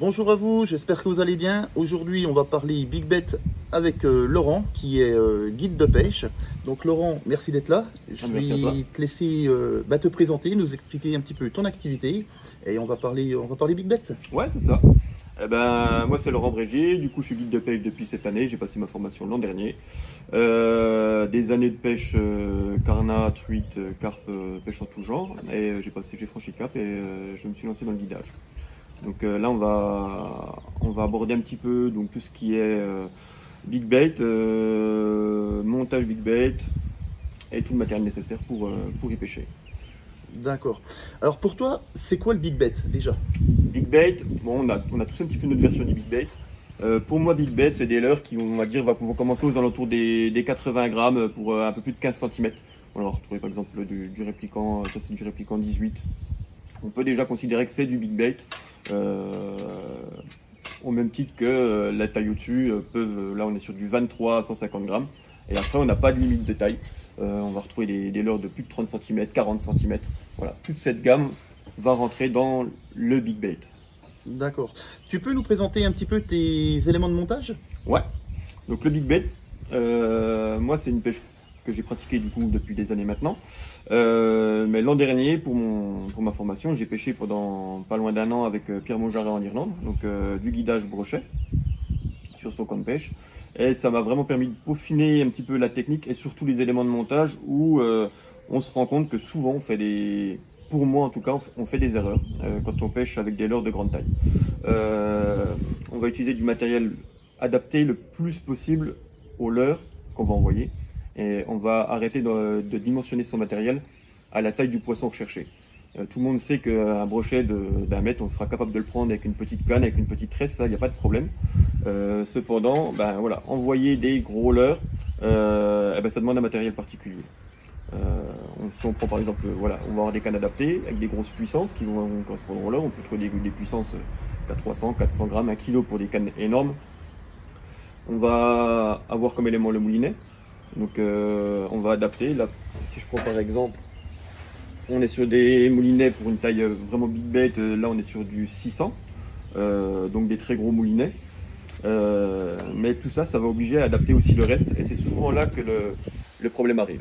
Bonjour à vous, j'espère que vous allez bien. Aujourd'hui, on va parler Big Bet avec Laurent, qui est guide de pêche. Donc Laurent, merci d'être là. Je Merci à toi. vais te laisser te présenter, nous expliquer un petit peu ton activité et on va parler Big Bet. Ouais, c'est ça. Moi, c'est Laurent Brégier. Du coup, je suis guide de pêche depuis cette année. J'ai passé ma formation l'an dernier. Des années de pêche, carnat, truite, carpe, pêche en tout genre. Et j'ai franchi le cap et je me suis lancé dans le guidage. Donc là, on va aborder un petit peu donc, tout ce qui est big bait, montage big bait et tout le matériel nécessaire pour y pêcher. D'accord. Alors pour toi, c'est quoi le Big Bet déjà? Big bait, bon, on a tous un petit peu notre version du big bait. Pour moi, big bait, c'est des leurres qui, on va dire, vont commencer aux alentours des 80 grammes pour un peu plus de 15 cm. On va retrouver par exemple du répliquant, ça c'est du répliquant 18. On peut déjà considérer que c'est du big bait. Au même titre que la taille au-dessus là on est sur du 23 à 150 grammes. Et après, on n'a pas de limite de taille. On va retrouver des leurres de plus de 30 cm, 40 cm. Voilà, toute cette gamme va rentrer dans le big bait. D'accord. Tu peux nous présenter un petit peu tes éléments de montage? Ouais, donc le big bait, moi c'est une pêche que j'ai pratiquée du coup depuis des années maintenant. Mais l'an dernier, pour ma formation, j'ai pêché pendant pas loin d'un an avec Pierre Monjaret en Irlande, donc du guidage brochet sur son camp de pêche. Et ça m'a vraiment permis de peaufiner un petit peu la technique et surtout les éléments de montage où on se rend compte que souvent on fait pour moi en tout cas, on fait des erreurs quand on pêche avec des leurres de grande taille. On va utiliser du matériel adapté le plus possible aux leurres qu'on va envoyer et on va arrêter de dimensionner son matériel à la taille du poisson recherché. Tout le monde sait qu'un brochet d'un mètre, on sera capable de le prendre avec une petite canne, avec une petite tresse, ça, il n'y a pas de problème. Cependant, voilà, envoyer des gros leurres, ça demande un matériel particulier. Si on prend par exemple, voilà, on va avoir des cannes adaptées avec des grosses puissances qui vont correspondre aux leurres. On peut trouver des puissances à 300, 400 grammes, 1 kg pour des cannes énormes. On va avoir comme élément le moulinet. Donc on va adapter. Là, si je prends par exemple, on est sur des moulinets pour une taille vraiment big bait. Là, on est sur du 600, donc des très gros moulinets. Mais tout ça, ça va obliger à adapter aussi le reste. Et c'est souvent là que le problème arrive.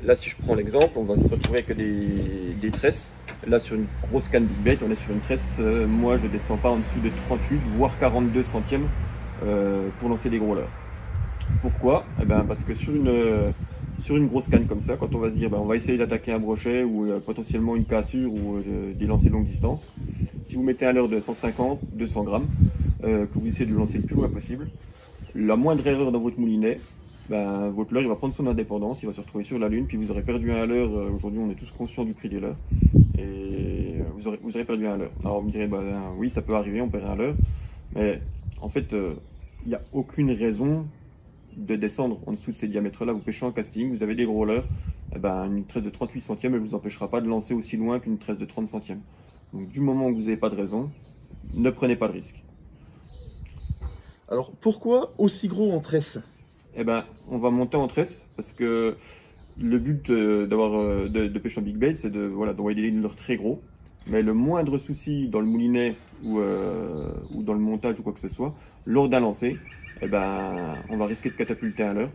Là, si je prends l'exemple, on va se retrouver avec des tresses. Là, sur une grosse canne big bait, on est sur une tresse. Moi, je descends pas en dessous de 38, voire 42 centièmes pour lancer des gros leurres. Pourquoi? Parce que sur une grosse canne comme ça, quand on va se dire on va essayer d'attaquer un brochet ou potentiellement une cassure ou des lancers longue distance, si vous mettez un leurre de 150, 200 grammes, que vous essayez de le lancer le plus loin possible, la moindre erreur dans votre moulinet, votre leurre il va prendre son indépendance, il va se retrouver sur la lune, puis vous aurez perdu un leurre. Aujourd'hui, on est tous conscients du prix des leurres, et vous aurez perdu un leurre. Alors vous me direz, oui, ça peut arriver, on perd un leurre, mais en fait, il n'y a aucune raison de descendre en dessous de ces diamètres-là. Vous pêchez en casting, vous avez des gros leurres, une tresse de 38 centièmes, elle ne vous empêchera pas de lancer aussi loin qu'une tresse de 30 centièmes. Donc du moment où vous n'avez pas de raison, ne prenez pas de risque. Alors pourquoi aussi gros en tresse? On va monter en tresse parce que le but de pêche en big bait, c'est d'envoyer des leurres très gros. Mais le moindre souci dans le moulinet ou dans le montage ou quoi que ce soit, lors d'un lancer, on va risquer de catapulter un leurre.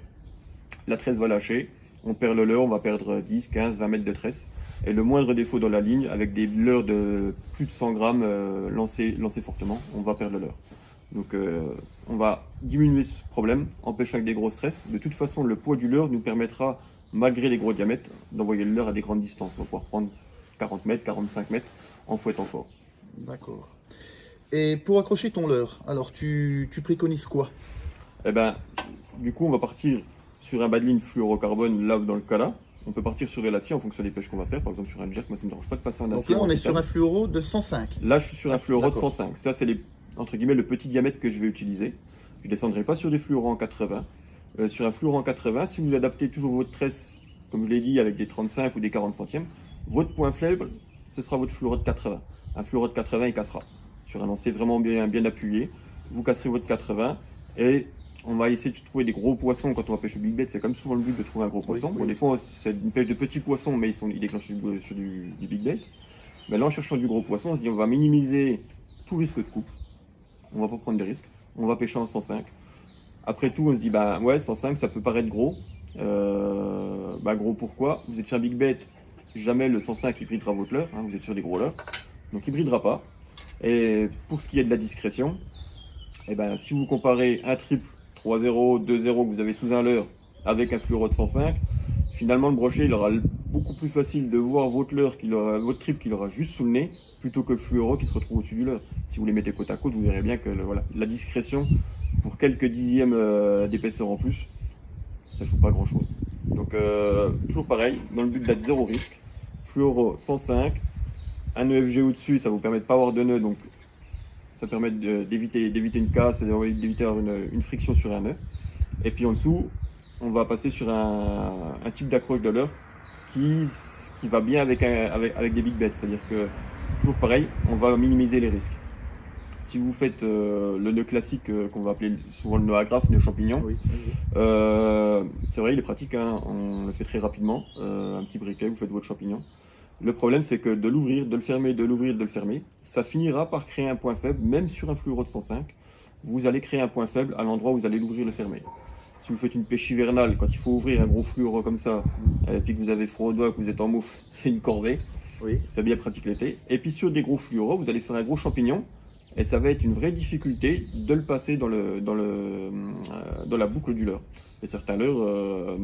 La tresse va lâcher, on perd le leurre, on va perdre 10, 15, 20 mètres de tresse. Et le moindre défaut dans la ligne, avec des leurres de plus de 100 grammes lancés fortement, on va perdre le leurre. Donc on va diminuer ce problème en pêchant avec des grosses tresses. De toute façon, le poids du leurre nous permettra, malgré les gros diamètres, d'envoyer le leurre à des grandes distances. On va pouvoir prendre 40 mètres, 45 mètres en fouettant fort. D'accord. Et pour accrocher ton leurre, alors tu préconises quoi? Du coup, on va partir sur un bas de ligne fluorocarbone, là dans le cas là. On peut partir sur l'acier en fonction des pêches qu'on va faire. Par exemple, sur un jerk, moi ça ne me dérange pas de passer en acier. Donc là, on est sur un fluoro de 105. Là, je suis sur un fluoro de 105. Ça, c'est entre guillemets le petit diamètre que je vais utiliser. Je ne descendrai pas sur des fluorons en 80. Sur un fluoro en 80, si vous adaptez toujours votre tresse, comme je l'ai dit, avec des 35 ou des 40 centièmes, votre point faible, ce sera votre fluoro de 80. Un fluoro de 80, il cassera. Sur un lancer vraiment bien appuyé, vous casserez votre 80 et on va essayer de trouver des gros poissons quand on va pêcher big bait. C'est comme souvent le but de trouver un gros poisson. Oui. Bon, des fois, c'est une pêche de petits poissons, mais ils déclenchent sur du big bait. Mais là, en cherchant du gros poisson, on se dit on va minimiser tout risque de coupe. on va pas prendre de risques, on va pêcher en 105. Après tout, on se dit, bah ouais, 105, ça peut paraître gros. Bah gros pourquoi? Vous êtes sur un big bet, jamais le 105 hybridera votre leurre, hein, vous êtes sur des gros leurres, donc il hybridera pas. Et pour ce qui est de la discrétion, et ben, si vous comparez un triple 3-0, 2-0 que vous avez sous un leurre avec un fluoro de 105, finalement le brochet il aura beaucoup plus facile de voir votre leurre, votre triple qu'il aura juste sous le nez, plutôt que le fluoro qui se retrouve au-dessus du leurre. Si vous les mettez côte à côte, vous verrez bien que voilà, la discrétion, pour quelques dixièmes d'épaisseur en plus, ça joue pas grand chose. Donc toujours pareil, dans le but d'être zéro risque, fluoro 105, un EFG au-dessus, ça vous permet de pas avoir de nœud, donc ça permet d'éviter une casse, d'éviter une friction sur un nœud. Et puis en dessous, on va passer sur un type d'accroche de leurre qui va bien avec des big bets, c'est-à-dire que toujours pareil, on va minimiser les risques. Si vous faites le nœud classique qu'on va appeler souvent le nœud agrafe, nœud champignon, Oui. c'est vrai, il est pratique, hein, on le fait très rapidement, un petit briquet, vous faites votre champignon. Le problème, c'est que de l'ouvrir, de le fermer, de l'ouvrir, de le fermer, ça finira par créer un point faible, même sur un fluoro de 105. Vous allez créer un point faible à l'endroit où vous allez l'ouvrir et le fermer. Si vous faites une pêche hivernale, quand il faut ouvrir un gros fluoro comme ça, et puis que vous avez froid aux doigts, que vous êtes en moufle, c'est une corvée. Oui. C'est bien pratique l'été. Et puis sur des gros fluoros, vous allez faire un gros champignon, et ça va être une vraie difficulté de le passer dans la boucle du leurre. Et certains leurres,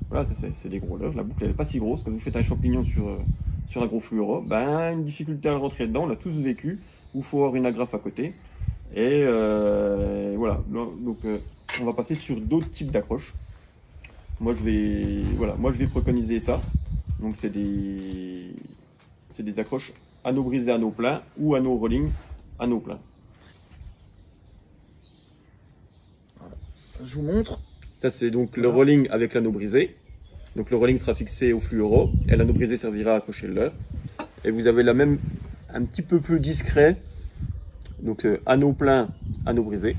voilà, c'est des gros leurres, la boucle elle n'est pas si grosse. Quand vous faites un champignon sur un gros fluoro, ben, une difficulté à rentrer dedans, on l'a tous vécu, où il faut avoir une agrafe à côté. Et voilà, donc on va passer sur d'autres types d'accroches. Moi je vais préconiser ça. Donc c'est des accroches anneaux brisés, anneaux pleins ou anneaux rolling, anneaux pleins. Voilà. Je vous montre. Ça c'est donc le rolling avec l'anneau brisé. Donc le rolling sera fixé au fluoro et l'anneau brisé servira à accrocher le leurre. Et vous avez la même, un petit peu plus discret. Donc anneau plein, anneau brisé.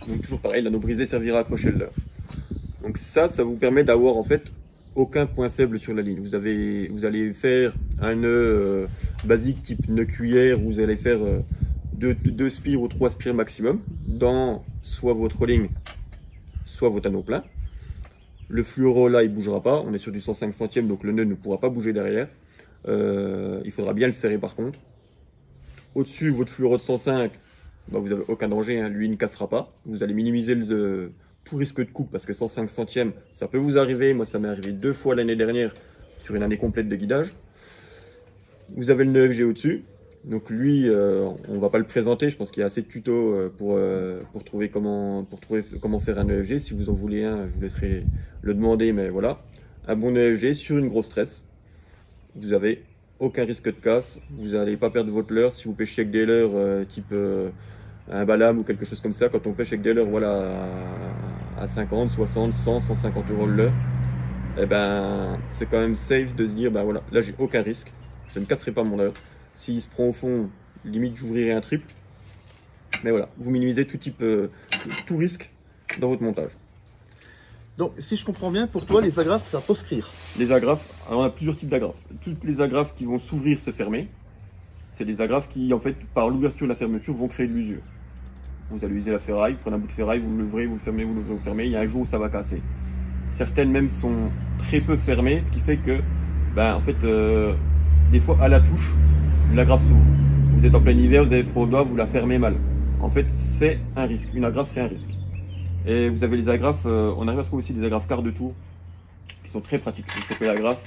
Donc toujours pareil, l'anneau brisé servira à accrocher le leurre. Donc ça vous permet d'avoir en fait aucun point faible sur la ligne. Vous allez faire un nœud basique type nœud cuillère, où vous allez faire 2 spires ou 3 spires maximum dans soit votre rolling, soit votre anneau plein. Le fluoro là il bougera pas, on est sur du 105 centièmes, donc le nœud ne pourra pas bouger derrière. Il faudra bien le serrer par contre. Au-dessus, votre fluoro de 105, bah, vous n'avez aucun danger, hein, lui il ne cassera pas. Vous allez minimiser tout risque de coupe, parce que 105 centièmes, ça peut vous arriver. Moi ça m'est arrivé 2 fois l'année dernière sur une année complète de guidage. Vous avez le nœud FG au-dessus. Donc lui, on va pas le présenter, je pense qu'il y a assez de tutos pour trouver comment faire un nœud FG. Si vous en voulez un, je vous laisserai le demander, mais voilà. Un bon nœud FG sur une grosse tresse. Vous avez aucun risque de casse, vous n'allez pas perdre votre leurre. Si vous pêchez avec des leurres type un balam ou quelque chose comme ça, quand on pêche avec des leurres voilà, à 50, 60, 100, 150 € le leurre, eh ben, c'est quand même safe de se dire, ben voilà, là j'ai aucun risque, je ne casserai pas mon leurre. S'il se prend au fond, limite j'ouvrirai un triple. Mais voilà, vous minimisez tout risque dans votre montage. Donc, si je comprends bien, pour toi, les agrafes, ça va proscrire. Les agrafes, alors on a plusieurs types d'agrafes. Toutes les agrafes qui vont s'ouvrir, se fermer, c'est des agrafes qui, en fait, par l'ouverture et la fermeture, vont créer de l'usure. Vous allez user la ferraille, vous prenez un bout de ferraille, vous l'ouvrez, vous le fermez, vous l'ouvrez, vous le fermez, il y a un jour où ça va casser. Certaines même sont très peu fermées, ce qui fait que, ben, en fait, des fois, à la touche, l'agrafe s'ouvre. Vous êtes en plein hiver, vous avez froid aux doigts, vous la fermez mal. En fait, c'est un risque. Une agrafe, c'est un risque. Et vous avez les agrafes, on arrive à trouver aussi des agrafes quart de tour qui sont très pratiques. Vous chopez l'agrafe,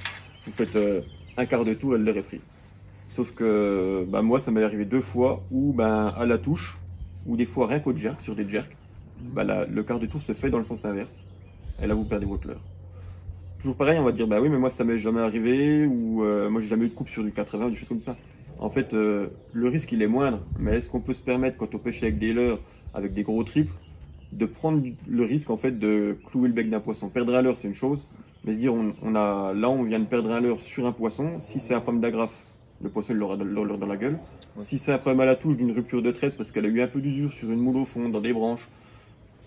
vous faites un quart de tour, elle l'aurait pris. Sauf que bah, moi, ça m'est arrivé 2 fois où ben, à la touche, ou des fois rien qu'au jerk, sur des jerks, bah, le quart de tour se fait dans le sens inverse. Et là, vous perdez votre leurre. Toujours pareil, on va dire, bah oui, mais moi, ça m'est jamais arrivé, ou moi, j'ai jamais eu de coupe sur du 80, des choses comme ça. En fait, le risque, il est moindre. Mais est-ce qu'on peut se permettre, quand on pêche avec des leurres, avec des gros triples, de prendre le risque en fait de clouer le bec d'un poisson? Perdre un leurre, c'est une chose, mais se dire là on vient de perdre un leurre sur un poisson. Si c'est un problème d'agrafe, le poisson il aura le leurre dans la gueule. Ouais. Si c'est un problème à la touche d'une rupture de tresse parce qu'elle a eu un peu d'usure sur une moule au fond, dans des branches,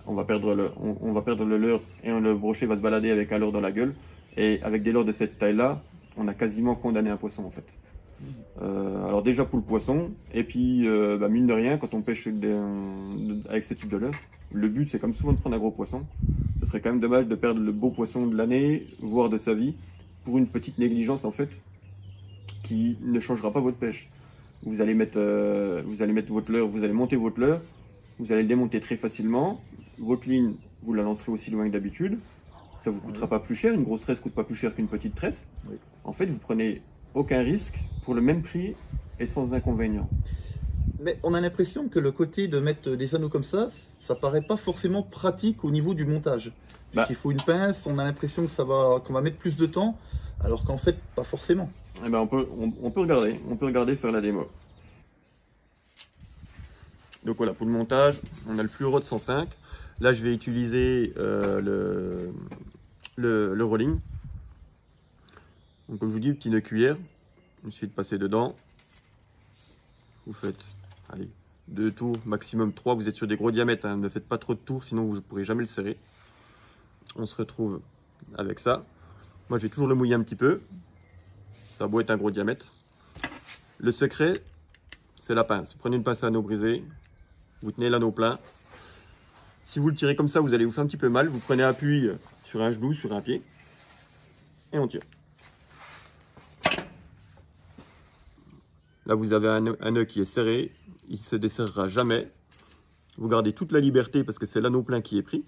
on va perdre le leurre et le brochet va se balader avec un leurre dans la gueule. Et avec des leurres de cette taille là, on a quasiment condamné un poisson en fait. Alors déjà pour le poisson, et puis mine de rien, quand on pêche avec ce type de leurre, le but c'est comme souvent de prendre un gros poisson. Ce serait quand même dommage de perdre le beau poisson de l'année, voire de sa vie, pour une petite négligence en fait, qui ne changera pas votre pêche. Vous allez mettre votre leurre, vous allez monter votre leurre, vous allez le démonter très facilement. Votre ligne, vous la lancerez aussi loin que d'habitude. Ça vous coûtera pas plus cher. Une grosse tresse coûte pas plus cher qu'une petite tresse. Oui. En fait, vous prenez aucun risque pour le même prix et sans inconvénient. Mais on a l'impression que le côté de mettre des anneaux comme ça paraît pas forcément pratique au niveau du montage. Il faut une pince, on a l'impression que qu'on va mettre plus de temps, alors qu'en fait, pas forcément. Eh ben on peut regarder faire la démo. Donc voilà, pour le montage, on a le fluoro de 105. Là, je vais utiliser le rolling. Donc, comme je vous dis, petit nœud cuillère. Il suffit de passer dedans. Vous faites, allez, 2 tours, maximum 3. Vous êtes sur des gros diamètres, hein. Ne faites pas trop de tours, sinon vous ne pourrez jamais le serrer. On se retrouve avec ça. Moi, je vais toujours le mouiller un petit peu. Ça a beau être un gros diamètre. Le secret, c'est la pince. Vous prenez une pince à anneau brisé. Vous tenez l'anneau plein. Si vous le tirez comme ça, vous allez vous faire un petit peu mal. Vous prenez appui sur un genou, sur un pied. Et on tire. Là, vous avez un nœud qui est serré. Il ne se desserrera jamais. Vous gardez toute la liberté parce que c'est l'anneau plein qui est pris.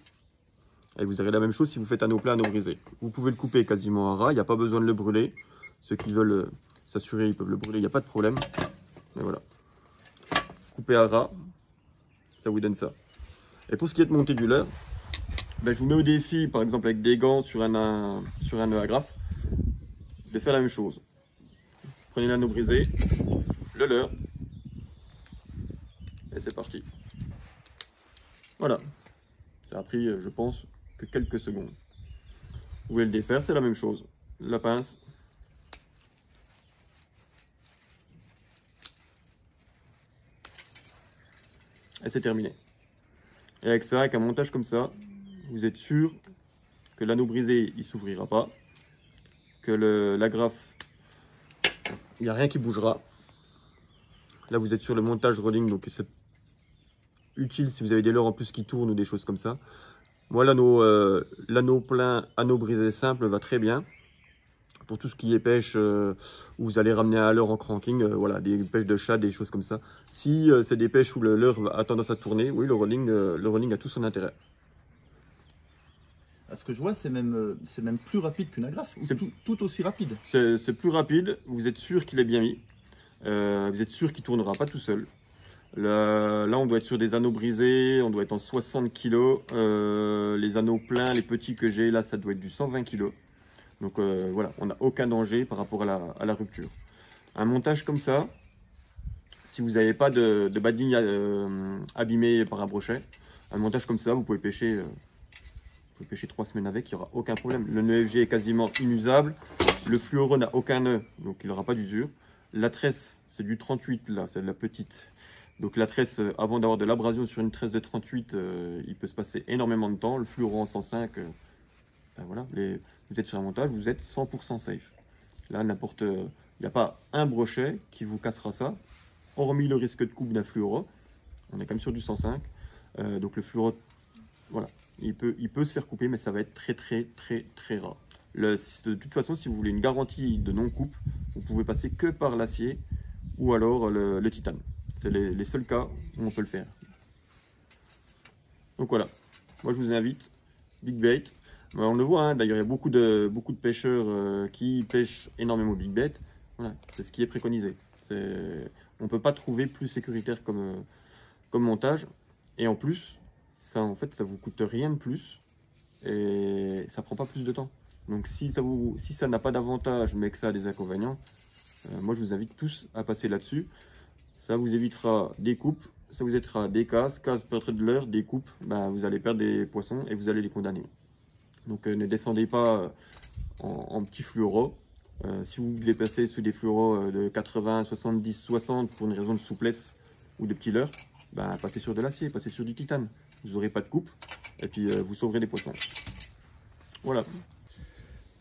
Et vous aurez la même chose si vous faites anneau plein, anneau brisé. Vous pouvez le couper quasiment à ras. Il n'y a pas besoin de le brûler. Ceux qui veulent s'assurer, ils peuvent le brûler. Il n'y a pas de problème. Mais voilà. Couper à ras. Ça vous donne ça. Et pour ce qui est de monter du leurre, je vous mets au défi, par exemple avec des gants sur un nœud agrafe, de faire la même chose. Prenez l'anneau brisé, le leurre, et c'est parti. Voilà. Ça a pris, je pense, que quelques secondes. Vous pouvez le défaire, c'est la même chose. La pince. Et c'est terminé. Et avec ça, avec un montage comme ça, vous êtes sûr que l'anneau brisé, il s'ouvrira pas, que l'agrafe, il n'y a rien qui bougera. Là, vous êtes sur le montage rolling, donc c'est utile si vous avez des leurres en plus qui tournent ou des choses comme ça. Moi, l'anneau plein, anneau brisé simple va très bien. Pour tout ce qui est pêche, où vous allez ramener un leurre en cranking, voilà, des pêches de chat, des choses comme ça. Si c'est des pêches où le leurre a tendance à tourner, oui, le rolling a tout son intérêt. À ce que je vois, c'est même plus rapide qu'une agrafe, c'est tout aussi rapide. C'est plus rapide, vous êtes sûr qu'il est bien mis, vous êtes sûr qu'il ne tournera pas tout seul. Là, on doit être sur des anneaux brisés, on doit être en 60 kg. Les anneaux pleins, les petits que j'ai, là, ça doit être du 120 kg. Donc voilà, on n'a aucun danger par rapport à la rupture. Un montage comme ça, si vous n'avez pas de bas de ligne abîmé par un brochet, un montage comme ça, vous pouvez pêcher 3 semaines avec, il n'y aura aucun problème. Le nœud FG est quasiment inusable, le fluoro n'a aucun nœud, donc il n'aura pas d'usure. La tresse, c'est du 38 là, c'est de la petite. Donc la tresse, avant d'avoir de l'abrasion sur une tresse de 38, il peut se passer énormément de temps. Le fluoro en 105, voilà, vous êtes sur un montage, vous êtes 100% safe. Là, il n'y a pas un brochet qui vous cassera ça, hormis le risque de coupe d'un fluoro. On est quand même sur du 105. Donc le fluoro, voilà, il peut se faire couper, mais ça va être très rare. De toute façon, si vous voulez une garantie de non-coupe, vous pouvez passer que par l'acier ou alors le titane. C'est les seuls cas où on peut le faire. Donc voilà, moi je vous invite, Big Bait. On le voit, hein, d'ailleurs il y a beaucoup de pêcheurs qui pêchent énormément Big Bait. Voilà, c'est ce qui est préconisé. On ne peut pas trouver plus sécuritaire comme montage. Et en plus, ça en fait ça vous coûte rien de plus et ça prend pas plus de temps. Donc si ça n'a pas d'avantage mais que ça a des inconvénients, moi je vous invite tous à passer là-dessus. Ça vous évitera des coupes, ça vous évitera des casses perdre de l'heure, des coupes, vous allez perdre des poissons et vous allez les condamner. Donc ne descendez pas en petits fluoros. Si vous devez passer sous des fluoros de 80, 70, 60 pour une raison de souplesse ou de petits leurres, passez sur de l'acier, passez sur du titane. Vous n'aurez pas de coupe et puis vous sauverez des poissons. Voilà.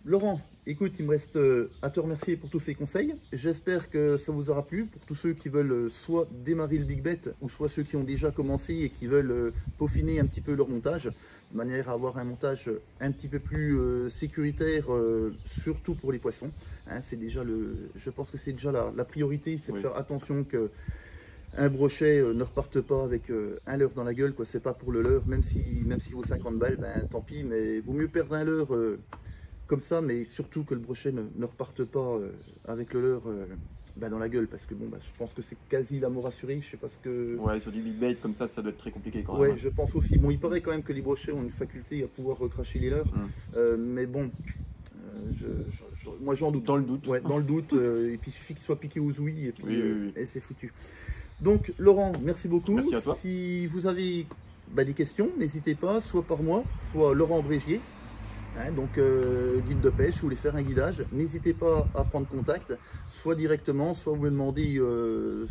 Laurent, écoute, il me reste à te remercier pour tous ces conseils. J'espère que ça vous aura plu pour tous ceux qui veulent soit démarrer le Big Bet ou soit ceux qui ont déjà commencé et qui veulent peaufiner un petit peu leur montage de manière à avoir un montage un petit peu plus sécuritaire, surtout pour les poissons. Hein, c'est déjà je pense que c'est déjà la priorité, c'est de faire attention que un brochet ne reparte pas avec un leurre dans la gueule, quoi. C'est pas pour le leurre, même s'il vaut 50 balles, ben tant pis, mais vaut mieux perdre un leurre comme ça, mais surtout que le brochet ne reparte pas avec le leurre dans la gueule, parce que bon, je pense que c'est quasi la mort assurée. Je sais pas ce que. Ouais, sur du big bait comme ça doit être très compliqué quand même. Ouais, je pense aussi. Bon, il paraît quand même que les brochets ont une faculté à pouvoir recracher les leurres, mais bon. Moi j'en doute. Dans le doute. Ouais, dans le doute. Et puis il suffit qu'il soit piqué aux ouïes et puis et c'est foutu. Donc Laurent, merci beaucoup. Merci à toi. Si vous avez des questions, n'hésitez pas, soit par moi, soit Laurent Brégier. Hein, donc guide de pêche, vous voulez faire un guidage, n'hésitez pas à prendre contact, soit directement, soit vous me demandez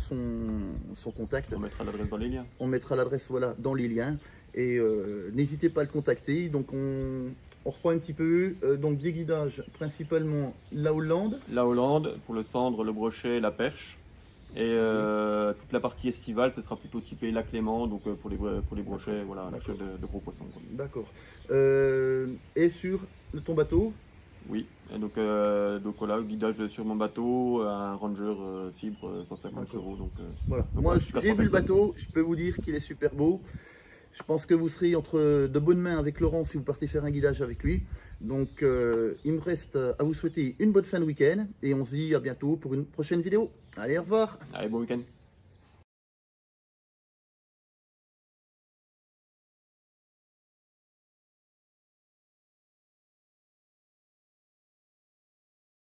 son contact. On mettra l'adresse dans les liens. On mettra l'adresse voilà, dans les liens. Et n'hésitez pas à le contacter. Donc on reprend un petit peu. Donc des guidages principalement la Hollande. La Hollande pour le cendre, le brochet, la perche. Et toute la partie estivale, ce sera plutôt typé lac Léman, donc pour les brochets, voilà, l'achat de gros poissons. D'accord. Et sur ton bateau? Oui, et donc voilà, guidage sur mon bateau, un Ranger fibre 150 €. Donc, voilà. Moi j'ai vu le bateau, je peux vous dire qu'il est super beau. Je pense que vous serez entre de bonnes mains avec Laurent si vous partez faire un guidage avec lui. Donc il me reste à vous souhaiter une bonne fin de week-end et on se dit à bientôt pour une prochaine vidéo. Allez, au revoir. Allez, bon week-end.